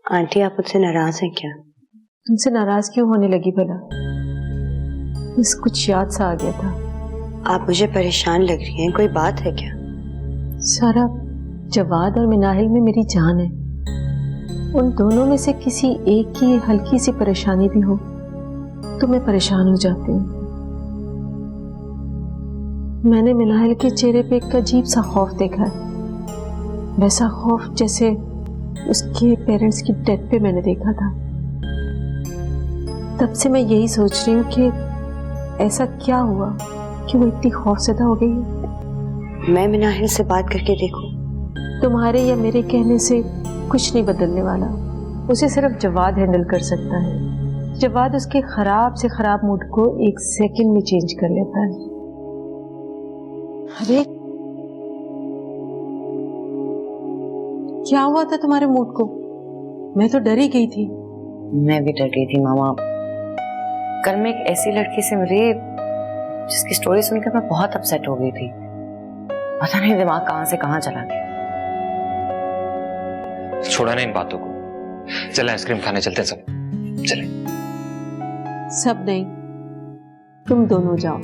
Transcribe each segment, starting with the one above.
Aunty आप मुझसे नाराज हैं क्या? तुमसे नाराज क्यों होने लगी भला? बस कुछ याद सा आ गया था। आप मुझे परेशान लग रही हैं, कोई बात है क्या? सारा, जवाद और मिनाहिल में मेरी जान है। उन दोनों में से किसी एक की हल्की सी परेशानी भी हो तो मैं परेशान हो जाती हूँ। मैंने मिनाहिल के चेहरे पे एक अजीब सा खौफ देखा है, वैसा खौफ जैसे उसके पेरेंट्स की डेथ पे मैंने देखा था। तब से मैं यही सोच रही हूँ कि ऐसा क्या हुआ कि वो इतनी खौफजदा हो गई है। मैं मिनाहिल से बात करके देखूं? तुम्हारे या मेरे कहने से कुछ नहीं बदलने वाला। उसे सिर्फ जवाद हैंडल कर सकता है। जवाद उसके खराब से खराब मूड को एक सेकंड में चेंज कर लेता है। अरे क्या हुआ था तुम्हारे मूड को? मैं तो डर ही गई थी। मैं भी डर गई थी मामा। कल मैं एक ऐसी लड़की से मिली जिसकी स्टोरी सुनकर मैं बहुत अपसेट हो गई थी। पता नहीं दिमाग कहां से कहां चला गया। छोड़ा ना इन बातों को, चले आइसक्रीम खाने चलते हैं सब। चले। सब नहीं, तुम दोनों जाओ।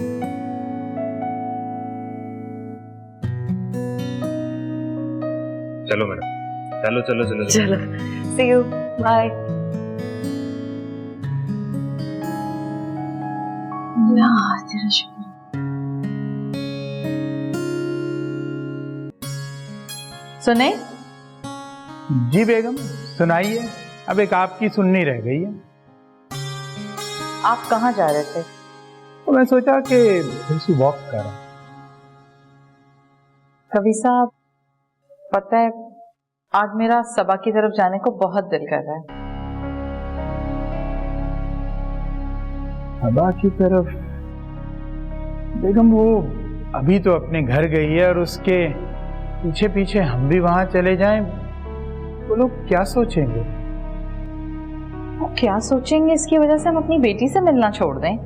चलो मैडम, चलो चलो चलो चलो, see you, bye. तेरा शुक्र। सुने? जी बेगम, सुनाइए। अब एक आपकी सुननी रह गई है। आप कहाँ जा रहे थे? तो मैं सोचा कि थोड़ी सी वॉक करा। कवि साहब, पता है आज मेरा सबा की तरफ जाने को बहुत दिल कर रहा है। सबा की तरफ? बेगम वो अभी तो अपने घर गई है और उसके पीछे पीछे हम भी वहां चले जाएं, वो लोग क्या सोचेंगे? वो क्या सोचेंगे इसकी वजह से हम अपनी बेटी से मिलना छोड़ दें?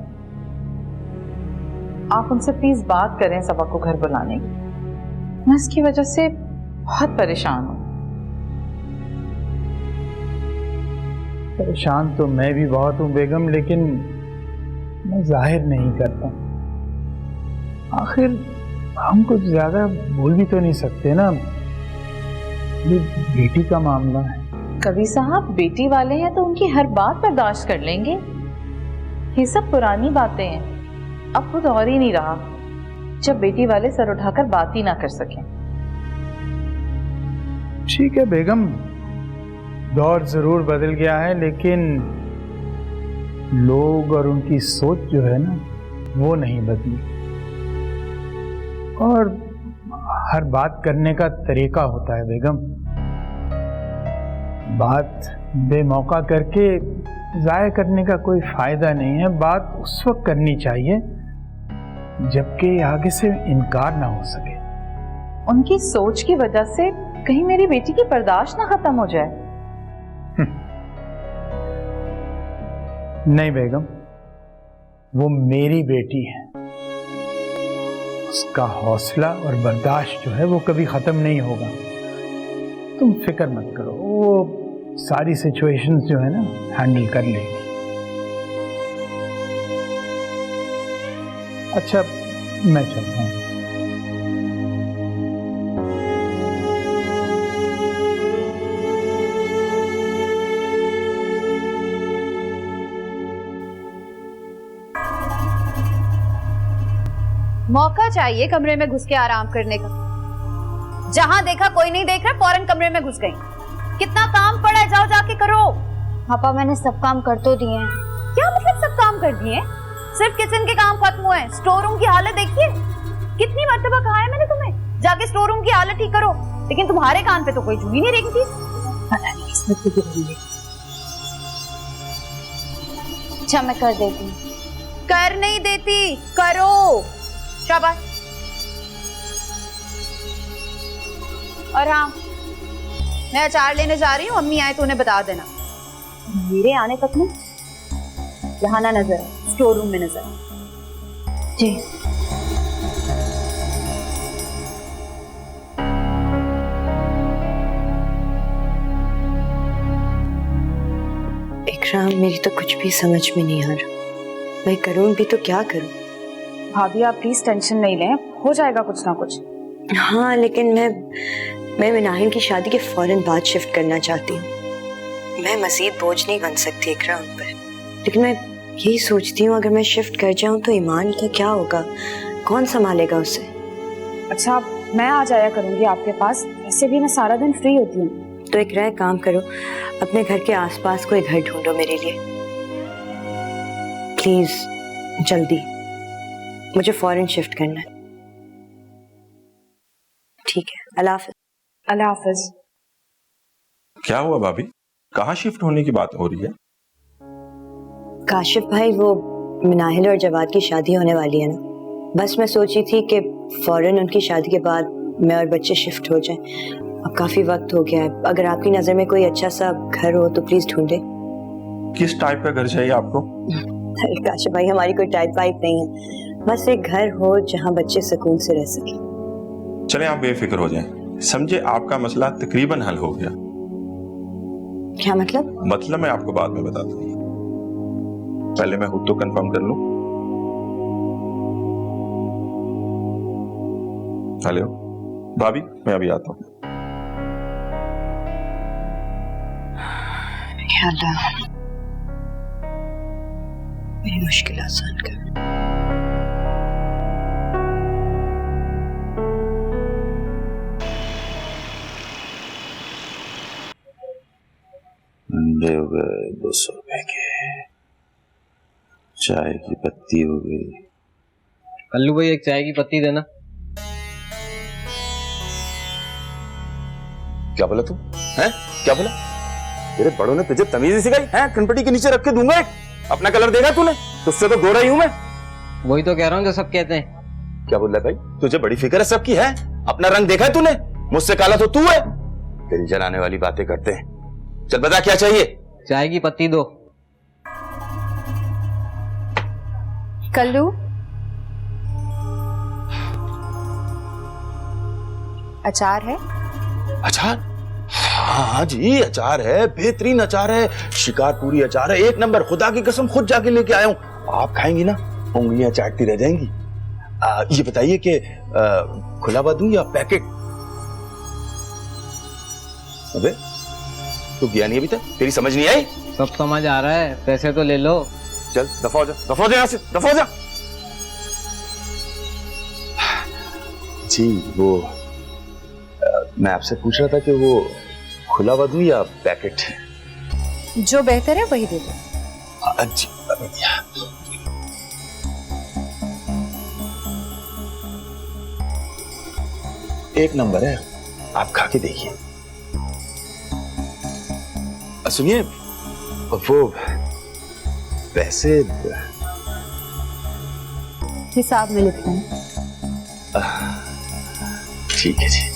आप उनसे प्लीज बात करें सबा को घर बुलाने की। मैं इसकी वजह से बहुत परेशान हूं। परेशान तो मैं भी बहुत हूं बेगम, लेकिन मैं जाहिर नहीं करता। आखिर हम कुछ ज्यादा बोल भी तो नहीं सकते ना, ये बेटी का मामला है। कवि साहब, बेटी वाले हैं तो उनकी हर बात बर्दाश्त कर लेंगे। ये सब पुरानी बातें हैं, अब खुद और ही नहीं रहा जब बेटी वाले सर उठाकर बात ही ना कर सकें। ठीक है बेगम, दौर जरूर बदल गया है, लेकिन लोग और उनकी सोच जो है ना वो नहीं बदली। और हर बात करने का तरीका होता है बेगम। बात बेमौका करके जाया करने का कोई फायदा नहीं है। बात उस वक्त करनी चाहिए जबकि आगे से इनकार ना हो सके। उनकी सोच की वजह से कहीं मेरी बेटी की बर्दाश्त ना खत्म हो जाए। नहीं बेगम, वो मेरी बेटी है। उसका हौसला और बर्दाश्त जो है वो कभी खत्म नहीं होगा। तुम फिक्र मत करो, वो सारी सिचुएशंस जो है ना हैंडल कर लेगी। अच्छा, मैं चलता हूँ। मौका चाहिए कमरे में घुस के आराम करने का। जहां देखा कोई नहीं देख रहा, फौरन कमरे में घुस गई। कितना काम पड़ा है, जाओ जाके करो। पापा, मैंने सब काम कर तो दिए हैं। क्या मतलब सब काम कर दिए? सिर्फ किचन के काम खत्म हुए। स्टोर रूम की हालत देखिए, कितनी मर्तबा कहा है मैंने तुम्हें, जाके स्टोर रूम की हालत ठीक करो, लेकिन तुम्हारे कान पे तो कोई जू ही नहीं रेंगती। पता नहीं इसमें क्यों गिर रही है। अच्छा, मैं कर देती हूँ। कर नहीं देती, करो। शाबाश। और हाँ, मैं अचार लेने जा रही हूँ, अम्मी आए तो उन्हें बता देना। मेरे आने तक में यहाँ ना नजर आए, स्टोर रूम में नजर आए। जी। इकराम, मेरी तो कुछ भी समझ में नहीं आ रहा। मैं करूँ भी तो क्या करूँ? भाभी आप प्लीज टेंशन नहीं लें, हो जाएगा कुछ ना कुछ। हाँ, लेकिन मैं मिनाहिल की शादी के फौरन बाद शिफ्ट करना चाहती हूँ। मैं मजीद बोझ नहीं बन सकती इकराम पर। लेकिन मैं यही सोचती हूँ, अगर मैं शिफ्ट कर जाऊँ तो ईमान का क्या होगा? कौन संभालेगा उसे? अच्छा, मैं आ जाया करूंगी आपके पास, वैसे भी मैं सारा दिन फ्री होती हूँ। तो एक काम करो, अपने घर के आसपास कोई घर ढूंढो मेरे लिए प्लीज, जल्दी। मुझे फौरन शिफ्ट करना है। ठीक है, अल्लाह हाफिज। अल्लाह हाफिज। क्या हुआ भाभी, कहाँ शिफ्ट होने की बात हो रही है? काशिफ भाई, वो मिनाहिल और जवाद की शादी होने वाली है ना, बस मैं सोची थी कि फौरन उनकी शादी के बाद मैं और बच्चे शिफ्ट हो जाएं। अब काफी वक्त हो गया है, अगर आपकी नजर में कोई अच्छा सा घर हो तो प्लीज ढूंढे। किस टाइप का घर चाहिए आपको? अरे काशिफ भाई, हमारी कोई टाइप वाइप नहीं है, बस एक घर हो जहाँ बच्चे सुकून से रह सके। चलें, आप बेफिक्र हो जाएं, समझे आपका मसला तकरीबन हल हो गया। क्या मतलब? मतलब मैं आपको बाद में बता दूंगा, पहले मैं खुद तो कंफर्म कर लूं। हेलो भाभी, मैं अभी आता हूँ। या अल्लाह, मेरी मुश्किल आसान कर। अंडे हो गए 200 रुपए के, चाय की पत्ती हो गई। कल्लू भाई, एक चाय की पत्ती देना। क्या बोला तू? हैं? क्या बोला? तेरे बड़ों ने तुझे तमीज ही सिखाई है? कनपटी के नीचे रख के दूंगा एक। अपना कलर देखा तूने? तुझसे तो गोरा ही हूं मैं। वही तो कह रहा हूँ जो सब कहते हैं। क्या बोल रहा है भाई? तुझे बड़ी फिक्र है सबकी है? अपना रंग देखा है तूने? मुझसे काला तो तू है। तेरी जलाने वाली बातें करते हैं। चल बता क्या चाहिए? चाय की पत्ती दो। कल्लू, अचार है? अचार? हाँ जी, अचार है, बेहतरीन अचार है, शिकारपुरी अचार है, एक नंबर। खुदा की कसम खुद जाके लेके आया हूं। आप खाएंगी ना, उंगलियां चाटती रह जाएंगी। ये बताइए कि खुला हुआ दूं या पैकेट? अबे तू गया नहीं अभी तक? तेरी समझ नहीं आई? सब समझ आ रहा है, पैसे तो ले लो। चल दफा हो जा, दफा हो जा यहाँ से, दफा हो जा। जी वो मैं आपसे पूछ रहा था कि वो खुला हुआ दूं या पैकेट? जो बेहतर है वही दे दो। अच्छा, एक नंबर है, आप खा के देखिए। सुनिए, वो वैसे हिसाब में लिखना है। ठीक है जी।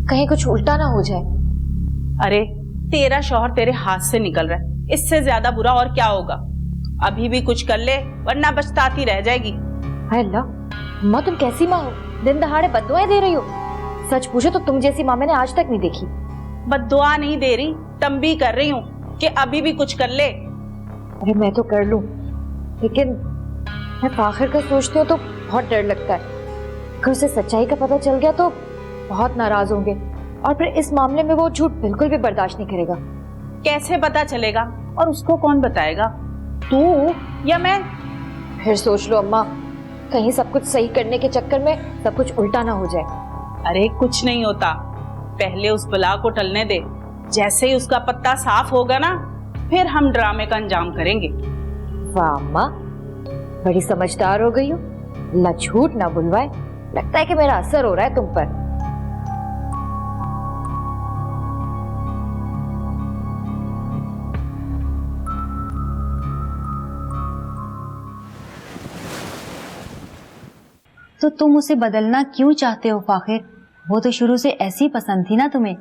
कहीं कुछ उल्टा ना हो जाए। अरे तेरा शौहर तेरे हाथ से निकल रहा है, इससे ज्यादा बुरा और क्या होगा। अभी भी कुछ कर ले वरना पछताती रह जाएगी। हाय अल्लाह, अम्मा तुम कैसी माँ हो, दिन दहाड़े बद्दुआएं दे रही हो? सच पूछो तो तुम जैसी माँ मैंने आज तक नहीं देखी। बद्दुआ नहीं दे रही, तंबी कर रही हूँ कि अभी भी कुछ कर ले। अरे मैं तो कर लूं, लेकिन मैं फाखिर का सोचती हूँ तो बहुत डर लगता है। अगर उसे सच्चाई का पता चल गया तो बहुत नाराज होंगे और फिर इस मामले में वो झूठ बिल्कुल भी बर्दाश्त नहीं करेगा। कैसे पता चलेगा और उसको कौन बताएगा, तू या मैं? फिर सोच लो अम्मा, कहीं सब कुछ सही करने के चक्कर में सब कुछ उल्टा ना हो जाए। अरे कुछ नहीं होता, पहले उस बला को टलने दे। जैसे ही उसका पत्ता साफ होगा ना, फिर हम ड्रामे का अंजाम करेंगे। वाह अम्मा, बड़ी समझदार हो गई हो। ला झूठ ना बुलवाए, लगता है कि मेरा असर हो रहा है तुम पर। तो तुम उसे बदलना क्यों चाहते हो फाखिर? वो तो शुरू से ऐसी पसंद थी ना तुम्हें।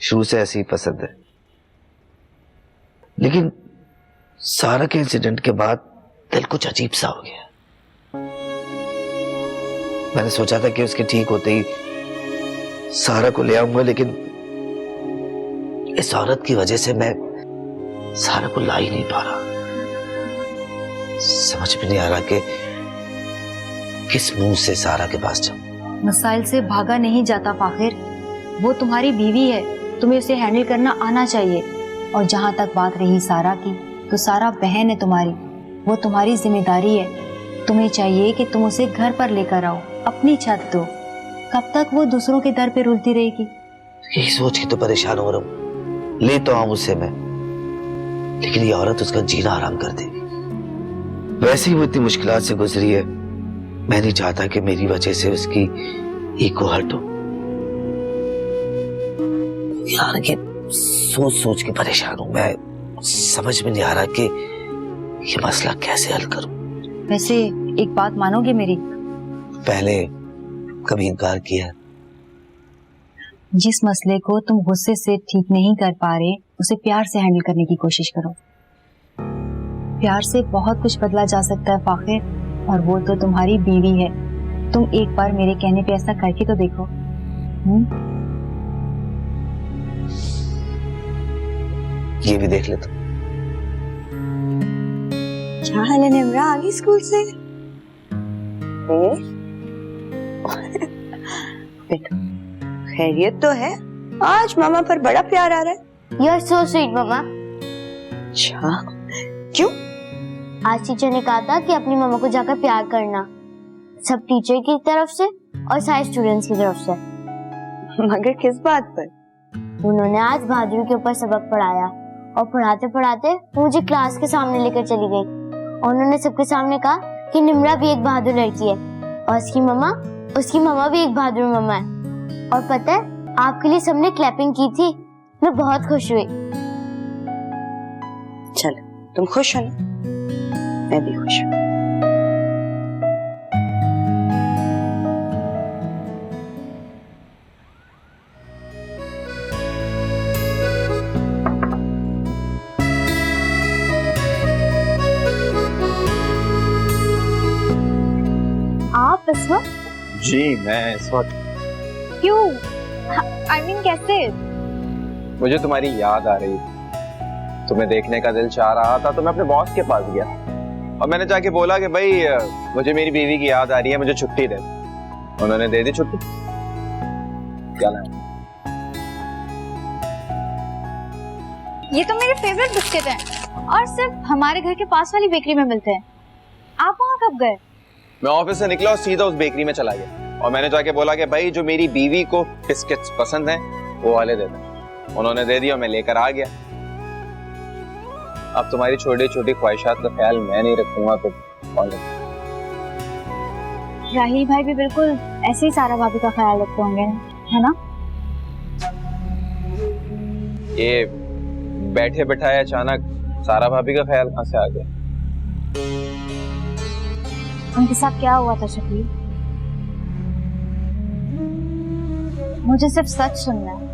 शुरू से ऐसी ही पसंद है, लेकिन सारा के इंसिडेंट के बाद दिल कुछ अजीब सा हो गया। मैंने सोचा था कि उसके ठीक होते ही सारा को ले आऊंगा, लेकिन इस औरत की वजह से मैं सारा को ला ही नहीं पा रहा। समझ में नहीं आ रहा कि किस मुंह से सारा के पास जाऊं। मसाइल से भागा नहीं जाता फाखिर, वो तुम्हारी बीवी है, तुम्हें उसे हैंडल करना आना चाहिए। और जहाँ तक बात रही सारा की, तो सारा बहन है तुम्हारी, वो तुम्हारी जिम्मेदारी है। तुम्हें चाहिए कि तुम उसे घर पर लेकर आओ, अपनी छत दो। कब तक वो दूसरों के दर पे रुलती रहेगी? यही सोच के तो परेशान हो रहा हूँ। ले तो आऊं उसे मैं, लेकिन ये औरत उसका जीना आराम कर देगी। वैसे ही वो इतनी मुश्किलात से गुजरी है, मैं नहीं चाहता कि मेरी वजह से उसकी ईगो हर्ट हो। यार ये सोच सोच के परेशान हूं मैं। समझ में नहीं आ रहा कि ये मसला कैसे हल करूं। वैसे एक बात मानोगे मेरी? पहले कभी इनकार किया। जिस मसले को तुम गुस्से से ठीक नहीं कर पा रहे, उसे प्यार से हैंडल करने की कोशिश करो। प्यार से बहुत कुछ बदला जा सकता है फाखिर, और वो तो तुम्हारी बीवी है। तुम एक बार मेरे कहने पे ऐसा करके तो देखो। ये भी देख ले तुम। क्या हाल है निम्रा, आ गई स्कूल से? बेटा खैरियत तो है? आज मामा पर बड़ा प्यार आ रहा है। यू आर सो स्वीट मामा। अच्छा क्यों? आज टीचर ने कहा था कि अपनी मामा को जाकर प्यार करना, सब टीचर की तरफ से और सारे स्टूडेंट्स की तरफ से। मगर किस बात पर? उन्होंने आज बहादुरी के ऊपर सबक पढ़ाया और पढ़ाते पढ़ाते मुझे क्लास के सामने लेकर चली गई। और उन्होंने सबके सामने कहा कि निम्रा भी एक बहादुर लड़की है और उसकी मम्मा भी एक बहादुर मम्मा है। और पता है, आपके लिए सबने क्लैपिंग की थी। मैं बहुत खुश हुई। चलो तुम खुश हो ना, मैं भी खुश हूँ। आप इस वक्त? जी मैं इस वक्त। क्यों? I mean, कैसे? मुझे तुम्हारी याद आ रही थी, तुम्हें देखने का दिल चाह रहा था, तो मैं अपने बॉस के पास गया और मैंने जाके बोला कि भाई मुझे मेरी बीवी की याद आ रही है, मुझे छुट्टी दे। उन्होंने दे दी छुट्टी। क्या नाम? ये तो मेरे फेवरेट बिस्किट हैं और सिर्फ हमारे घर के पास वाली बेकरी में मिलते हैं। आप वहाँ कब गए? मैं ऑफिस से निकला और सीधा उस बेकरी में चला गया और मैंने जाके बोला कि भाई जो मेरी बीवी को बिस्किट्स पसंद हैं वो वाले दे दो। उन्होंने दे दिया और मैं लेकर आ गया। अब तुम्हारी छोटी छोटी ख्वाहिशात का ख्याल मैं नहीं रखूंगा तो कौन? राहिल भाई भी बिल्कुल ऐसे ही सारा भाभी का ख्याल रखते होंगे, है ना? ये बैठे बैठाए अचानक सारा भाभी का ख्याल कहाँ से आ गया? उनके साथ क्या हुआ था शकील? मुझे सिर्फ सच सुनना है।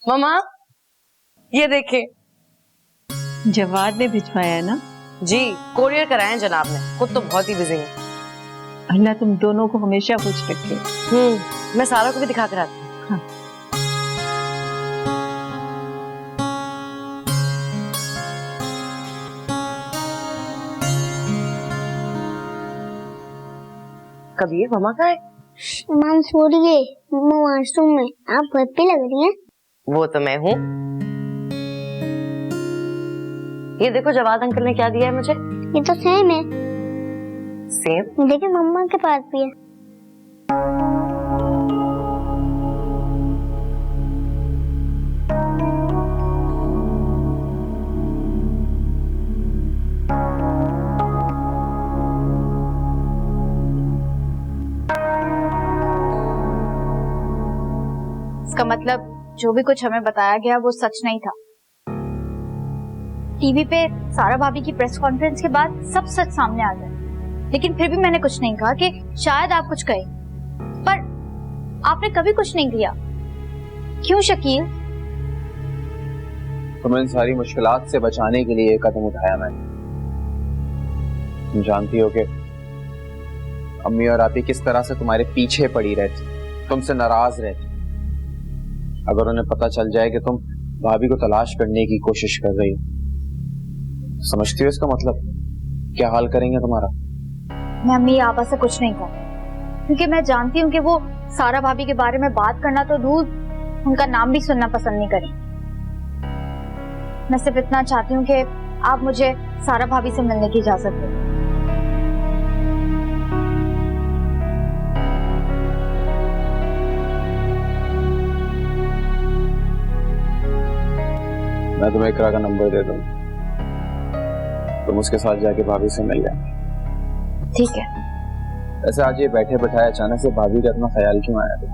मामा ये देखे, जवाद ने भिजवाया है ना? जी कोरियर कराए जनाब ने, खुद तो बहुत ही बिजी है। अल्लाह तुम दोनों को हमेशा खुश रखे। मैं सारा को भी दिखा कर आती हूँ। हाँ। कबीर मम्मा कहाँ है? माम सो रही है, मम्मा वॉशरूम में। आप घर पे लग रही हैं। वो तो मैं हूँ। ये देखो जवाद अंकल ने क्या दिया है मुझे। ये तो सेम है। सेम? देखिए मम्मा के पास भी है। इसका मतलब जो भी कुछ हमें बताया गया वो सच नहीं था। टीवी पे सारा भाभी की प्रेस कॉन्फ्रेंस के बाद सब सच सामने आ गया, लेकिन फिर भी मैंने कुछ नहीं कहा कि शायद आप कुछ कहें, पर आपने कभी कुछ नहीं किया। क्यों शकील? तुम्हें इन सारी मुश्किलात से बचाने के लिए एक कदम उठाया मैंने। तुम जानती हो कि अम्मी और आपी किस तरह से तुम्हारे पीछे पड़ी रहती, तुमसे नाराज रहती। अगर उन्हें पता चल जाए कि तुम भाभी को तलाश करने की कोशिश कर रही हो, समझती हो इसका मतलब क्या हाल करेंगे तुम्हारा? मैं अम्मी आपा से कुछ नहीं कहा, क्योंकि मैं जानती हूँ कि वो सारा भाभी के बारे में बात करना तो दूर, उनका नाम भी सुनना पसंद नहीं करें। मैं सिर्फ इतना चाहती हूँ कि आप मुझे सारा भाभी से मिलने की इजाजत दें। मैं तुम्हें इकरा का नंबर दे दूँ, तुम उसके साथ जाके भाभी से मिल लेंगे। ठीक है। ऐसे आज ये बैठे बैठाए अचानक से भाभी का इतना ख्याल क्यों आया था?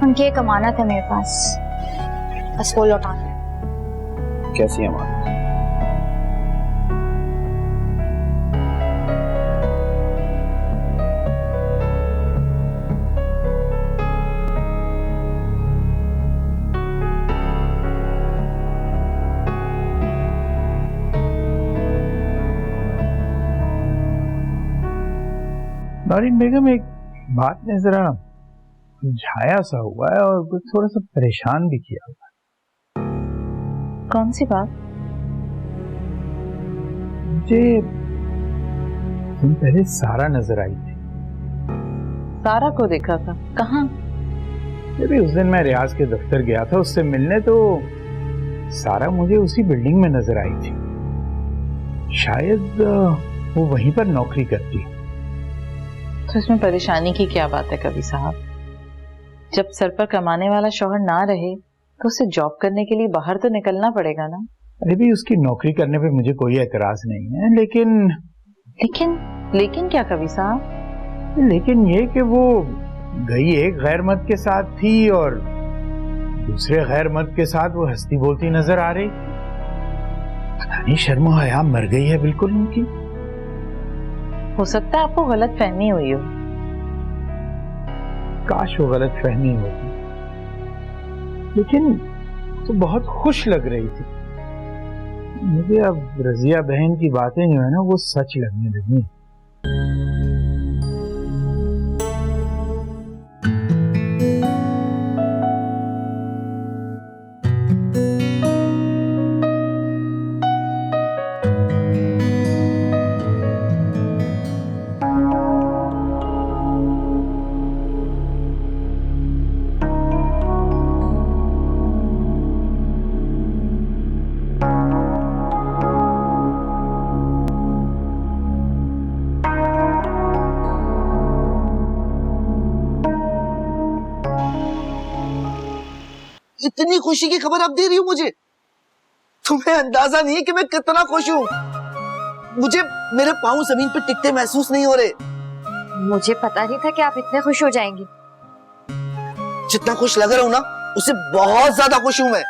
उनकी एक अमानत है मेरे पास, बस वो लौटाना। कैसी अमानत? नौरीन बेगम, एक बात ने जरा झाया सा हुआ है और कुछ थोड़ा सा परेशान भी किया हुआ है। कौन सी बात? मुझे तुम पहले सारा नजर आई थी। सारा को देखा था? कहाँ? जब उस दिन मैं रियाज के दफ्तर गया था उससे मिलने, तो सारा मुझे उसी बिल्डिंग में नजर आई थी। शायद वो वहीं पर नौकरी करती। तो इसमें परेशानी की क्या बात है कवि साहब? जब सर पर कमाने वाला शौहर ना रहे तो उसे जॉब करने के लिए बाहर तो निकलना पड़ेगा ना। अरे भी उसकी नौकरी करने पे मुझे कोई एतराज नहीं है, लेकिन क्या कवि साहब? लेकिन ये कि वो गई एक गैर मर्द के साथ थी और दूसरे गैर मर्द के साथ वो हंसती बोलती नजर आ रही। पता नहीं शर्म हया मर गई है बिल्कुल उनकी। हो सकता है आपको गलत फहमी हुई हो। काश वो गलत फहमी होती, लेकिन तो बहुत खुश लग रही थी। मुझे अब रजिया बहन की बातें जो है ना वो सच लगने लगी। इतनी खुशी की खबर आप दे रही हो मुझे? तुम्हें अंदाजा नहीं है कि मैं कितना खुश हूँ। मुझे मेरे पाँव जमीन पे टिकते महसूस नहीं हो रहे। मुझे पता नहीं था कि आप इतने खुश हो जाएंगी। जितना खुश लग रहा हूँ ना, उससे बहुत ज्यादा खुश हूँ मैं।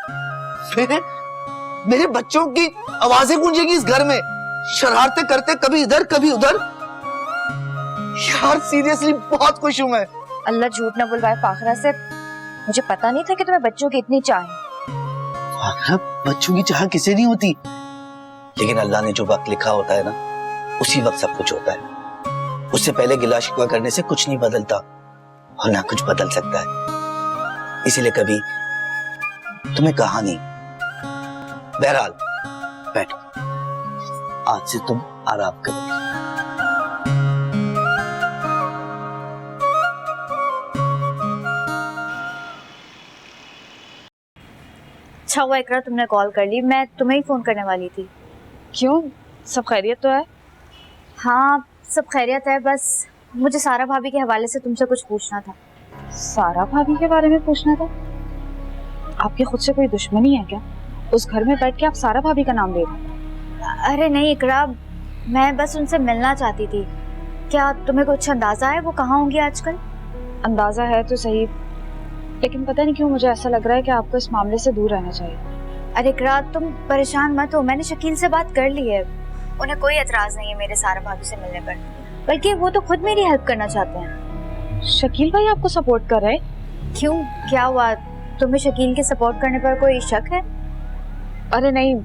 मेरे बच्चों की आवाजें गूंजेंगी इस घर में, शरारतें करते कभी इधर कभी उधर। यार सीरियसली बहुत खुश हूँ मैं। अल्लाह झूठ न बुलवाए फाखरा से, मुझे पता नहीं था कि तुम्हें बच्चों की इतनी चाह है। फाखरा, बच्चों की चाह किसे नहीं होती, लेकिन अल्लाह ने जो वक्त लिखा होता है ना, उसी वक्त सब कुछ होता है। उससे पहले गिला शिकवा करने से कुछ नहीं बदलता और ना कुछ बदल सकता है। इसीलिए कभी तुम्हें कहा नहीं। बहरहाल बैठो, आज से तुम आराम करो। अच्छा हुआ इकरा तुमने कॉल कर ली, मैं तुम्हें ही फोन करने वाली थी। क्यों, सब खैरियत तो है? हाँ सब खैरियत है, बस मुझे सारा भाभी के हवाले से तुमसे कुछ पूछना था। सारा भाभी के बारे में पूछना था? आपकी खुद से कोई दुश्मनी है क्या? उस घर में बैठ के आप सारा भाभी का नाम ले रहे हैं? अरे नहीं इकरा, मैं बस उनसे मिलना चाहती थी। क्या तुम्हें कुछ अंदाजा है वो कहाँ होंगी आजकल? अंदाजा है तो सही, लेकिन पता नहीं क्यों मुझे ऐसा लग रहा है कि आपको इस मामले से दूर रहना चाहिए। अरे इकरा तुम परेशान मत हो, मैंने शकील से बात कर ली है, उन्हें कोई एतराज नहीं है मेरे सारा भाभी से मिलने पर, बल्कि वो तो खुद मेरी हेल्प करना चाहते हैं। शकील भाई आपको सपोर्ट कर रहे? क्यों, क्या हुआ? तुम्हें शकील के सपोर्ट करने पर कोई शक है? अरे नहीं,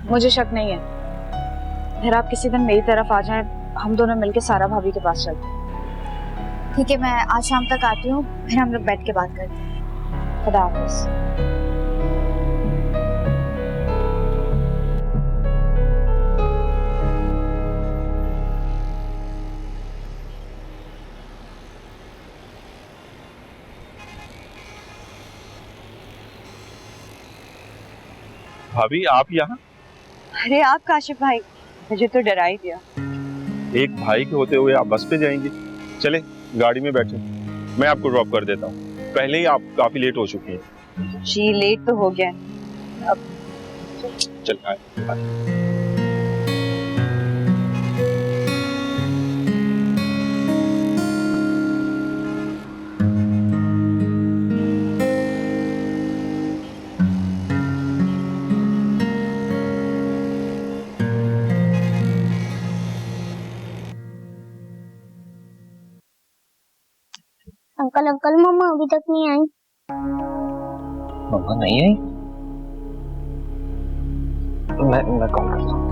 मुझे शक नहीं है। फिर आप किसी दिन मेरी तरफ आ जाएं, हम दोनों मिलकर सारा भाभी के पास चलते हैं। ठीक है, मैं आज शाम तक आती हूँ, फिर हम लोग बैठ के बात करते हैं। खुदा हाफिज। भाभी आप यहाँ? अरे आप काशिफ भाई, मुझे तो डरा ही दिया। एक भाई के होते हुए आप बस पे जाएंगे? चले गाड़ी में बैठे, मैं आपको ड्रॉप कर देता हूँ। पहले ही आप काफी लेट हो चुकी हैं। जी लेट तो हो गया, अब चल आए। अंकल अंकल मम्मा अभी तक नहीं आई। मम्मा नहीं आई? मैं कॉल करता हूँ।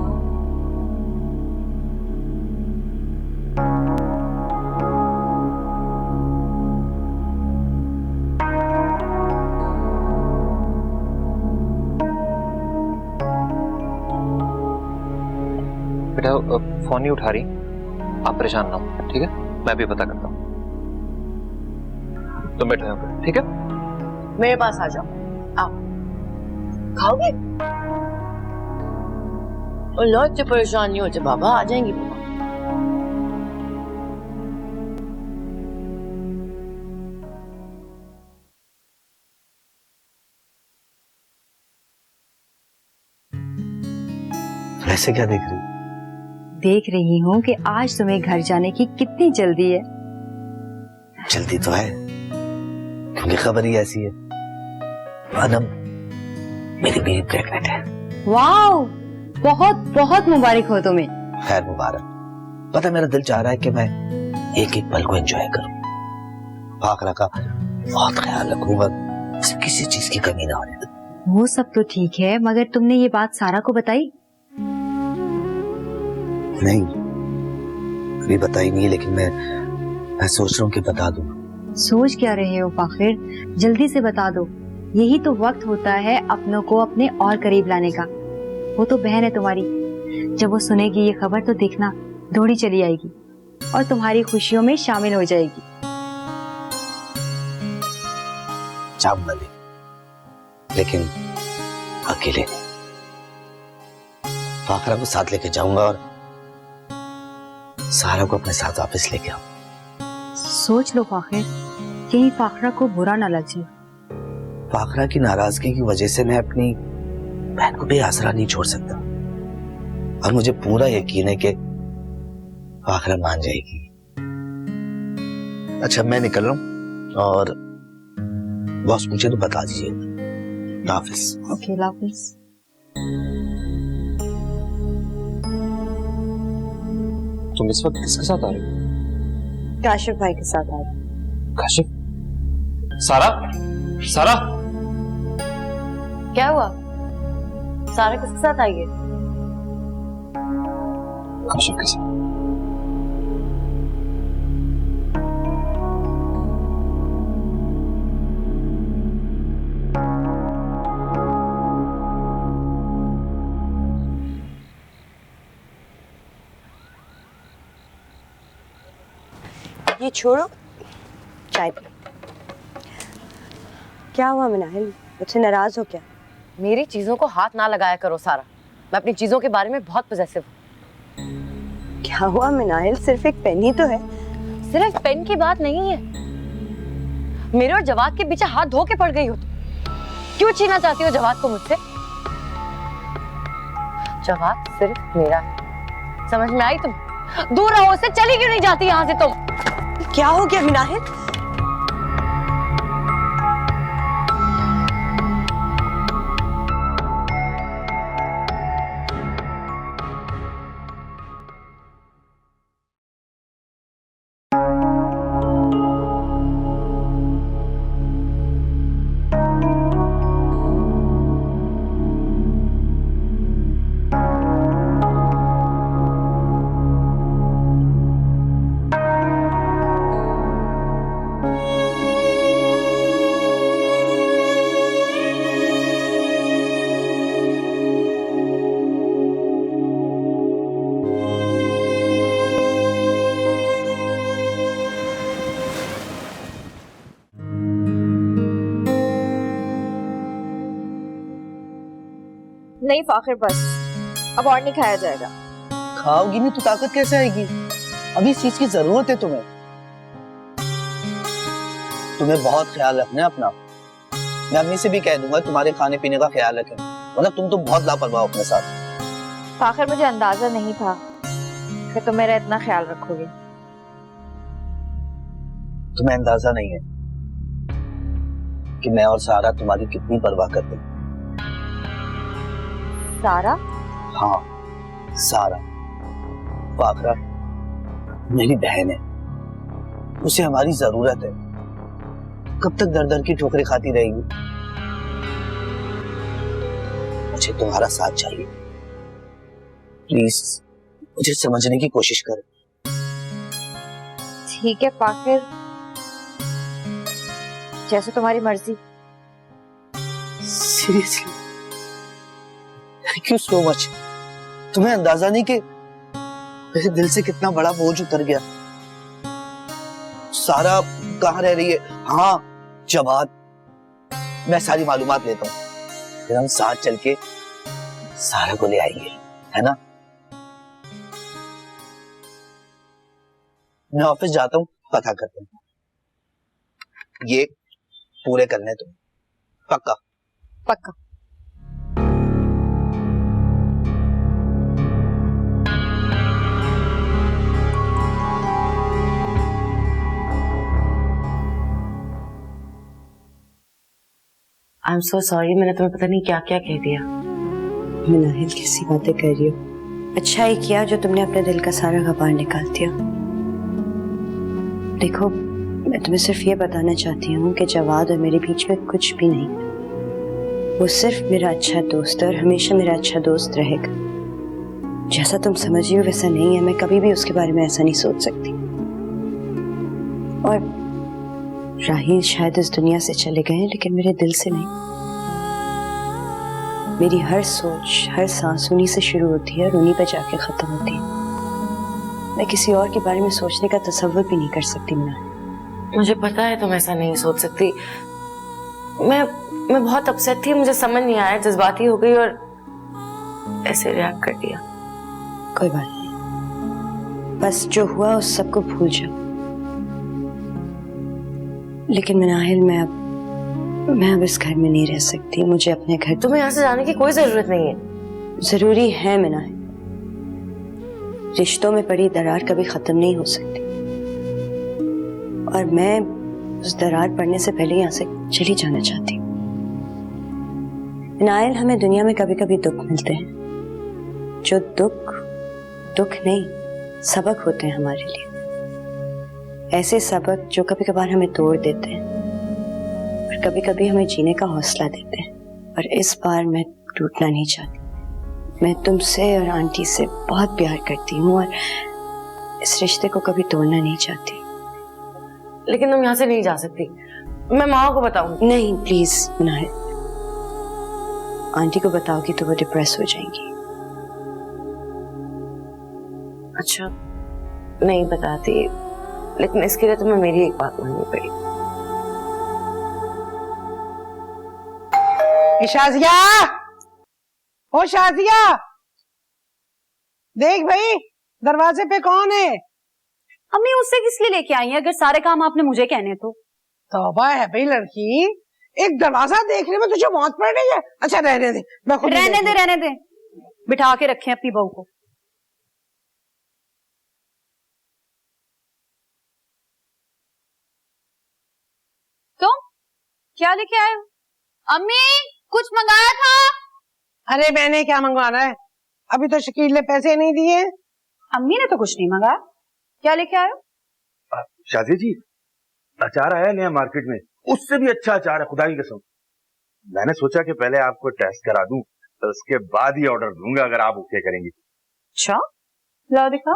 बेटा फोन नहीं उठा रही, आप परेशान ना हो, ठीक है? मैं भी पता करता हूँ। तुम बैठे हो, ठीक है? मेरे पास आ जाओ, आओ। खाओगे? और लौट से परेशान नहीं होते बाबा, आ जाएंगी बाबा। वैसे क्या देख रही? देख रही हूँ कि आज तुम्हें घर जाने की कितनी जल्दी है। जल्दी तो है, क्योंकि खबर ही ऐसी है। अनम, मेरी बीवी प्रेग्नेंट है। वाओ, बहुत बहुत मुबारक हो तुम्हें। खैर मुबारक। पता मेरा दिल चाह रहा है कि मैं एक एक पल को एंजॉय करूं, फाखरा का बहुत ख्याल रखूंगा, उसे किसी चीज की कमी ना होने दूं। वो सब तो ठीक है, मगर तुमने ये बात सारा को बताई? नहीं, अभी बताई नहीं, लेकिन मैं सोच रहा हूँ कि बता दूं। सोच क्या रहे हो फाखिर, जल्दी से बता दो। यही तो वक्त होता है अपनों को अपने और करीब लाने का। वो तो बहन है तुम्हारी, जब वो सुनेगी ये खबर तो देखना दौड़ी चली आएगी और तुम्हारी खुशियों में शामिल हो जाएगी। जाऊंगा भी, लेकिन अकेले नहीं। फाखरा को साथ लेके जाऊंगा और सारा को अपने साथ वापस लेके आऊंगा। सोच लो फाखिर, कहीं फाखरा को बुरा ना लगे। फाखरा की नाराजगी की वजह से मैं अपनी बहन को बेआसरा नहीं छोड़ सकता, और मुझे पूरा यकीन है कि फाखरा मान जाएगी। अच्छा मैं निकल रहा हूँ, और बॉस पूछे तो बता दीजिएगा। हाफिज। ओके, हाफिज। तुम इस वक्त किसके साथ आ रही हो? काशिफ भाई के साथ आ रही। काशिफ? सारा? सारा? क्या हुआ? सारा किसके साथ आई है? काशिफ के साथ। ये छोड़ो, चाय पी। क्या हुआ मिनाहिल, मुझसे नाराज हो क्या? मेरी चीजों को हाथ ना लगाया करो सारा। मैं अपनी चीजों के बारे में बहुत पॉसेसिव हूँ। क्या हुआ मिनाहिल, सिर्फ एक पेन ही तो है। सिर्फ पेन की बात नहीं है, मेरे और जवाद के पीछे हाथ धो के पड़ गई हो तुम। क्यों छीना चाहती हो जवाद को मुझसे? जवाद सिर्फ मेरा है, समझ में आई तुम? दूर रहो उससे, चली क्यों नहीं जाती यहाँ से तुम? क्या हो गया मिनाहिल? नहीं फाखिर, बस अब और नहीं खाया जाएगा। खाओगी नहीं तो ताकत कैसे आएगी? अभी इस चीज की जरूरत है तुम्हें। तुम्हें बहुत ख्याल रखना है अपना। मैं अम्मी से भी कह दूंगा तुम्हारे खाने पीने का ख्याल रखें, वरना तुम तो बहुत लापरवाह हो अपने साथ। फाखिर, मुझे अंदाजा नहीं था कि तुम मेरा इतना ख्याल रखोगे। तुम्हें अंदाजा नहीं है कि मैं और सारा तुम्हारी कितनी परवाह करते हैं। सारा? हाँ, सारा। फाखरा मेरी बहन है, उसे हमारी जरूरत है। कब तक दर दर की ठोकरें खाती रहेगी? मुझे तुम्हारा साथ चाहिए। प्लीज मुझे समझने की कोशिश कर। ठीक है फाखिर, जैसे तुम्हारी मर्जी। Seriously, thank you so much. तुम्हें अंदाजा नहीं कि मेरे दिल से कितना बड़ा बोझ उतर गया। सारा कहाँ रह रही है? हाँ, जवाद। मैं सारी मालूमात लेता हूँ, फिर हम साथ चल के सारा को ले आएंगे, है ना? मैं ऑफिस जाता हूँ, पता करता हूँ। ये पूरे करने तुम पक्का? पक्का। आई एम सो सॉरी, मैंने तुम्हें पता नहीं क्या क्या कह दिया। मिनाहिल, कैसी बातें कर रही हो? अच्छा ही किया जो तुमने अपने दिल का सारा गबार निकाल दिया। देखो, मैं तुम्हें सिर्फ ये बताना चाहती हूँ कि जवाद और मेरे बीच में कुछ भी नहीं। वो सिर्फ मेरा अच्छा दोस्त है और हमेशा मेरा अच्छा दोस्त रहेगा। जैसा तुम समझ रही हो वैसा नहीं है। मैं कभी भी उसके बारे में ऐसा नहीं सोच सकती। और राहील शायद इस दुनिया से चले गए हैं, लेकिन मेरे दिल से नहीं। मेरी हर सोच, हर सांस उन्हीं से शुरू होती है और उन्हीं पे जाके खत्म होती है। मैं किसी और के बारे में सोचने का तसव्वुर भी नहीं कर सकती। मुझे पता है तुम ऐसा नहीं सोच सकती। मैं बहुत अपसेट थी, मुझे समझ नहीं आया, जज्बाती हो गई और ऐसे रिएक्ट कर दिया। कोई बात नहीं, बस जो हुआ उस सबको भूल जाओ। लेकिन मिनाहिल, मैं अब इस घर में नहीं रह सकती। मुझे अपने घर। तुम्हें यहाँ से जाने की कोई जरूरत नहीं है। जरूरी है मिनाहिल। रिश्तों में पड़ी दरार कभी खत्म नहीं हो सकती, और मैं उस दरार पड़ने से पहले यहाँ से चली जाना चाहती हूँ। मिनाहिल, हमें दुनिया में कभी कभी दुख मिलते हैं, जो दुख नहीं, सबक होते हैं हमारे लिए। ऐसे सबक जो कभी कभार हमें तोड़ देते हैं और कभी कभी हमें जीने का हौसला देते हैं। और इस बार मैं टूटना नहीं चाहती। मैं तुमसे और आंटी से बहुत प्यार करती हूँ और इस रिश्ते को कभी तोड़ना नहीं चाहती। लेकिन तुम यहाँ से नहीं जा सकती, मैं माँ को बताऊंगी। नहीं प्लीज मुनाहिल, आंटी को बताओगी तो वो डिप्रेस हो जाएंगी। अच्छा नहीं बताती, लेकिन इसके लिए तुम्हें मेरी एक बात माननी पड़ेगी। शाजिया, ओ शाजिया, देख भाई दरवाजे पे कौन है? अम्मी उससे किस लिए लेके आई है अगर सारे काम आपने मुझे कहने तो? तौबा है भाई लड़की, एक दरवाजा देखने में तुझे मौत पड़ रही है। अच्छा रहने दे, मैं खुद रहने दे, बिठा के रखे अपनी बहू को। तुम क्या लेके आए हो? अम्मी कुछ मंगाया था? अरे मैंने क्या मंगवाना है, अभी तो शकील ने पैसे नहीं दिए। अम्मी ने तो कुछ नहीं मंगाया, क्या लेके आए हो? शादी जी, अचार आया नया मार्केट में, उससे भी अच्छा अचार है खुदा की कसम। मैंने सोचा कि पहले आपको टेस्ट करा दूं, तो उसके बाद ही ऑर्डर दूंगा अगर आप ओके करेंगी। अच्छा लाओ दिखा।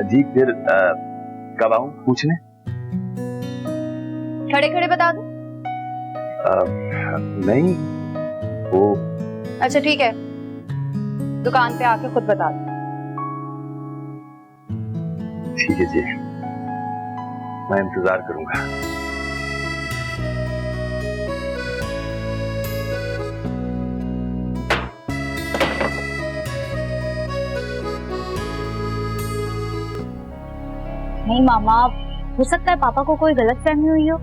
जी फिर कब आऊं पूछने? खड़े खड़े बता दो। नहीं वो। अच्छा ठीक है, दुकान पे आके खुद बता दो। ठीक है जी, मैं इंतजार करूंगा। नहीं मामा, हो सकता है पापा को कोई गलतफहमी हुई हो।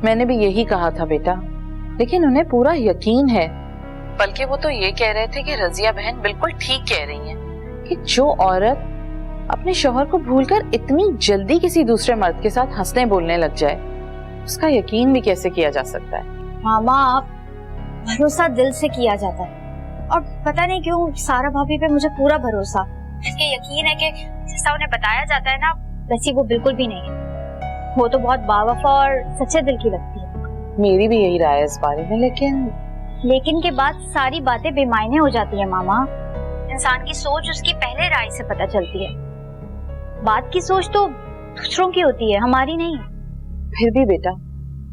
मैंने भी यही कहा था बेटा, लेकिन उन्हें पूरा यकीन है। बल्कि वो तो ये कह रहे थे कि रजिया बहन बिल्कुल ठीक कह रही हैं कि जो औरत अपने शौहर को भूलकर इतनी जल्दी किसी दूसरे मर्द के साथ हंसने बोलने लग जाए, उसका यकीन भी कैसे किया जा सकता है। मामा, भरोसा दिल से किया जाता है और पता नहीं क्यों सारा भाभी पे मुझे पूरा भरोसा, इसके यकीन है कि जैसा उन्हें बताया जाता है ना वैसी वो बिल्कुल भी नहीं है। वो तो बहुत बावफा और सच्चे दिल की लगती है। मेरी भी यही राय है इस बारे में, लेकिन के बाद सारी बातें बेमायने हो जाती है मामा। इंसान की सोच उसकी पहले राय से पता चलती है, बात की सोच तो दूसरों की होती है, हमारी नहीं। फिर भी बेटा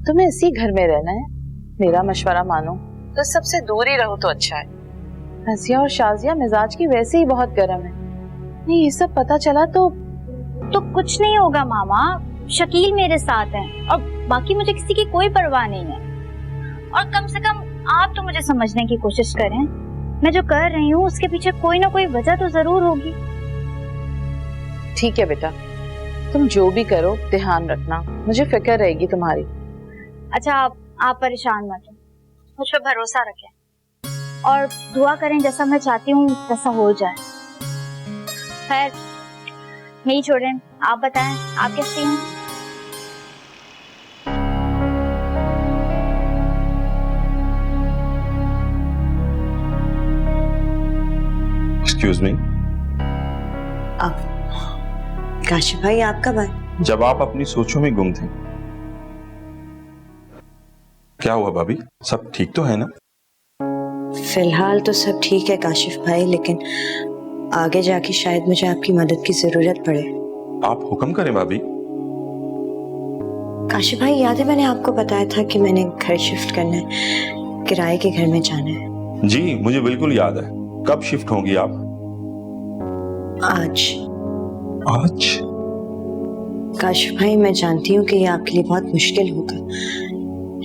तुम्हें इसी घर में रहना है, मेरा मशवरा मानो तो सबसे दूर ही रहो तो अच्छा है। रजिया और शाजिया मिजाज की वैसे ही बहुत गर्म है, नहीं ये सब पता चला तो कुछ नहीं होगा मामा, शकील मेरे साथ है और बाकी मुझे किसी की कोई परवाह नहीं है। और कम से कम आप तो मुझे समझने की कोशिश करें, मैं जो कर रही हूँ उसके पीछे कोई ना कोई वजह तो जरूर होगी। ठीक है बेटा, तुम जो भी करो ध्यान रखना, मुझे फिक्र रहेगी तुम्हारी। अच्छा आप परेशान मत हो, मुझ पर भरोसा रखें और दुआ करें जैसा मैं चाहती हूँ वैसा हो जाए। खैर यही छोड़ें, आप बताएं आप कैसी हैं? Excuse me. काशिफ भाई आप कब आए? जब आप अपनी सोचों में गुम थे। क्या हुआ भाभी, सब ठीक तो है ना? फिलहाल तो सब ठीक है काशिफ भाई, लेकिन आगे जाके शायद मुझे आपकी मदद की जरूरत पड़े। आप हुक्म करें भाभी। काशिफ भाई याद है मैंने आपको बताया था कि मैंने घर शिफ्ट करना है, किराए के घर में जाना है। जी मुझे बिल्कुल याद है। कब शिफ्ट होंगी आप? आज। आज? काशिफ भाई मैं जानती हूँ कि ये आपके लिए बहुत मुश्किल होगा,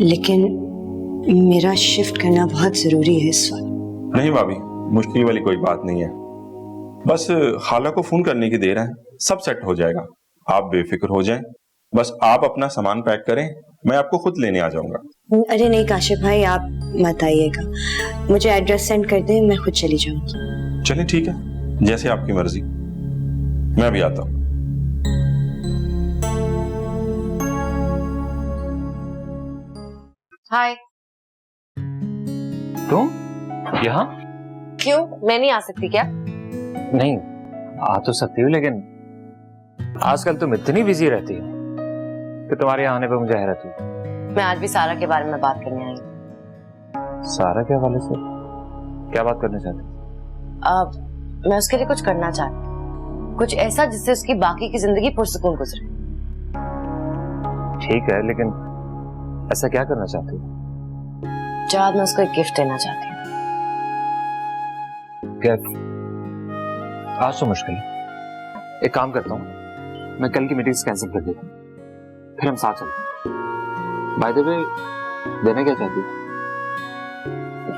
लेकिन मेरा शिफ्ट करना बहुत जरूरी है इस वक्त। नहीं भाभी, मुश्किल वाली कोई बात नहीं है, बस खाला को फोन करने की देर है, सब सेट हो जाएगा। आप बेफिक्र हो जाएं, बस आप अपना सामान पैक करें, मैं आपको खुद लेने आ जाऊंगा। अरे नहीं काशिफ भाई आप मत आइएगा, मुझे एड्रेस सेंड कर दें, मैं खुद चली जाऊंगी। चलिए ठीक है, जैसे आपकी मर्जी, मैं अभी आता हूँ। हाय। तुम यहाँ? क्यों, मैं नहीं आ सकती क्या? नहीं आ तो सकती हूँ, लेकिन आजकल तुम इतनी बिजी रहती हो कि तुम्हारे यहाँ आने पर मुझे हैरत हुई। मैं आज भी सारा के बारे में बात करने आई। सारा के हवाले से क्या बात करना चाहते हैं? मैं उसके लिए कुछ करना चाहती हूँ, कुछ ऐसा जिससे उसकी बाकी की जिंदगी पुरसुकून गुजरे। ठीक है, लेकिन ऐसा क्या करना चाहते हो? जवाब मैं उसको एक गिफ्ट देना चाहती हूँ। गिफ्ट? आज तो मुश्किल है। एक काम करता हूँ, मैं कल की मीटिंग्स कैंसिल कर देता हूँ, फिर हम साथ चलते हैं। बाय द वे, देना क्या चाहती हो?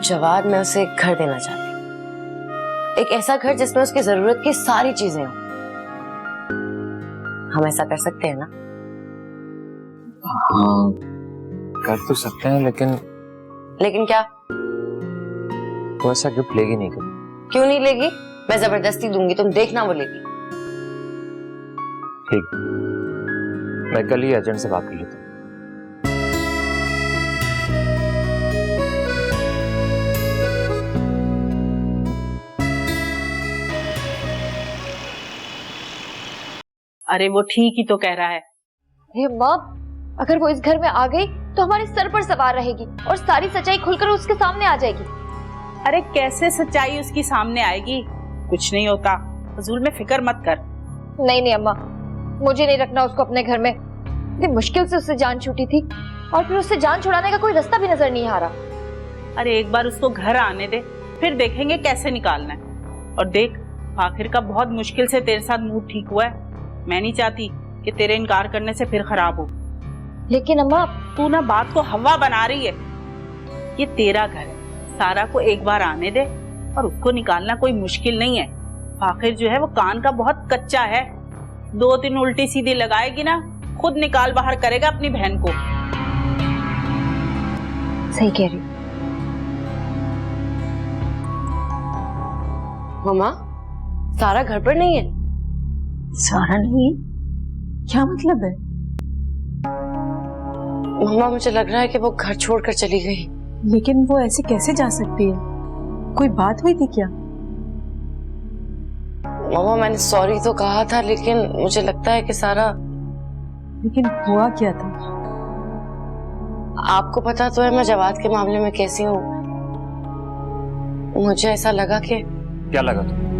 जवाब मैं उसे एक घर देना चाहती हूँ, एक ऐसा घर जिसमें उसकी जरूरत की सारी चीजें हों। हम ऐसा कर सकते हैं ना? हाँ, कर तो सकते हैं, लेकिन क्या? वो ऐसा गिफ्ट लेगी नहीं कभी। क्यों नहीं लेगी? मैं जबरदस्ती दूंगी, तुम देखना वो लेगी। ठीक, मैं कल ही एजेंट से बात कर लेता हूँ। अरे वो ठीक ही तो कह रहा है। हे माँ, अगर वो इस घर में आ गई तो हमारे सर पर सवार रहेगी और सारी सच्चाई खुलकर उसके सामने आ जाएगी। अरे कैसे सच्चाई उसकी सामने आएगी? कुछ नहीं होता, फजूल में फिक्र मत कर। नहीं अम्मा, मुझे नहीं रखना उसको अपने घर में। इतनी मुश्किल से उससे जान छूटी थी और फिर उससे जान छुड़ाने का कोई रास्ता भी नजर नहीं आ रहा। अरे एक बार उसको घर आने दे, फिर देखेंगे कैसे निकालना है। और देख, आखिर का बहुत मुश्किल से तेरे साथ मूड ठीक हुआ है। मैं नहीं चाहती कि तेरे इनकार करने से फिर खराब हो। लेकिन अम्मा, तू ना बात को हवा बना रही है। ये तेरा घर है, सारा को एक बार आने दे और उसको निकालना कोई मुश्किल नहीं है। आखिर जो है वो कान का बहुत कच्चा है, 2-3 उल्टी सीधी लगाएगी ना, खुद निकाल बाहर करेगा अपनी बहन को। सही कह रही। मम्मा, सारा घर पर नहीं है? सारा नहीं? क्या मतलब है? मम्मा, मुझे लग रहा है कि वो घर छोड़कर चली गई। लेकिन वो ऐसे कैसे जा सकती है? कोई बात हुई थी क्या? मम्मा, मैंने सॉरी तो कहा था, लेकिन मुझे लगता है कि सारा। लेकिन हुआ क्या था? आपको पता तो है मैं जवाद के मामले में कैसी हूँ। मुझे ऐसा लगा कि। क्या लगा तुम्हें?